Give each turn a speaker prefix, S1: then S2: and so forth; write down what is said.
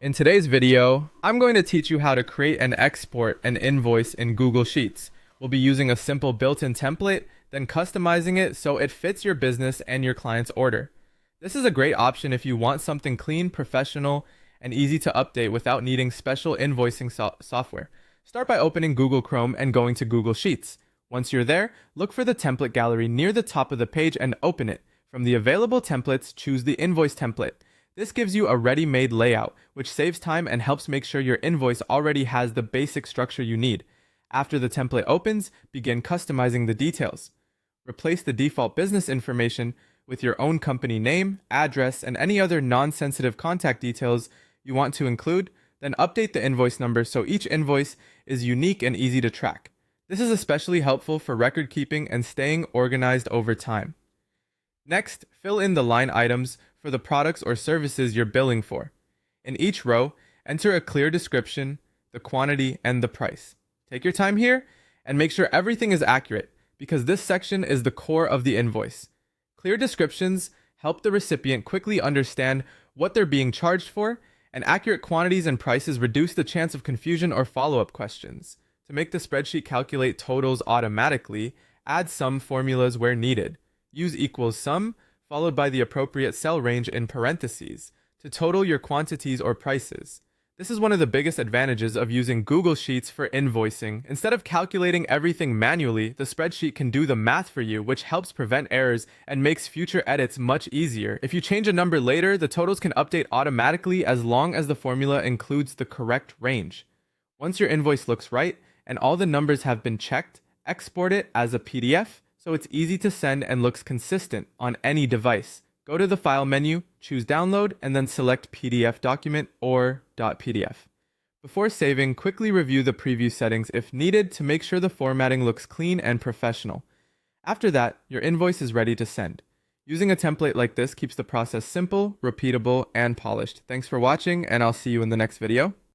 S1: In today's video, I'm going to teach you how to create and export an invoice in Google Sheets. We'll be using a simple built-in template, then customizing it so it fits your business and your client's order. This is a great option if you want something clean, professional, and easy to update without needing special invoicing software. Start by opening Google Chrome and going to Google Sheets. Once you're there, look for the template gallery near the top of the page and open it. From the available templates, choose the invoice template. This gives you a ready-made layout, which saves time and helps make sure your invoice already has the basic structure you need. After the template opens, begin customizing the details. Replace the default business information with your own company name, address, and any other non-sensitive contact details you want to include, then update the invoice number so each invoice is unique and easy to track. This is especially helpful for record keeping and staying organized over time. Next, fill in the line items for the products or services you're billing for. In each row, enter a clear description, the quantity, and the price. Take your time here and make sure everything is accurate, because this section is the core of the invoice. Clear descriptions help the recipient quickly understand what they're being charged for, and accurate quantities and prices reduce the chance of confusion or follow-up questions. To make the spreadsheet calculate totals automatically, add sum formulas where needed. Use equals sum, followed by the appropriate cell range in parentheses, to total your quantities or prices. This is one of the biggest advantages of using Google Sheets for invoicing. Instead of calculating everything manually, the spreadsheet can do the math for you, which helps prevent errors and makes future edits much easier. If you change a number later, the totals can update automatically as long as the formula includes the correct range. Once your invoice looks right and all the numbers have been checked, export it as a PDF so it's easy to send and looks consistent on any device. Go to the File menu, choose Download, and then select PDF document or .pdf. Before saving, quickly review the preview settings if needed to make sure the formatting looks clean and professional. After that, your invoice is ready to send. Using a template like this keeps the process simple, repeatable, and polished. Thanks for watching, and I'll see you in the next video.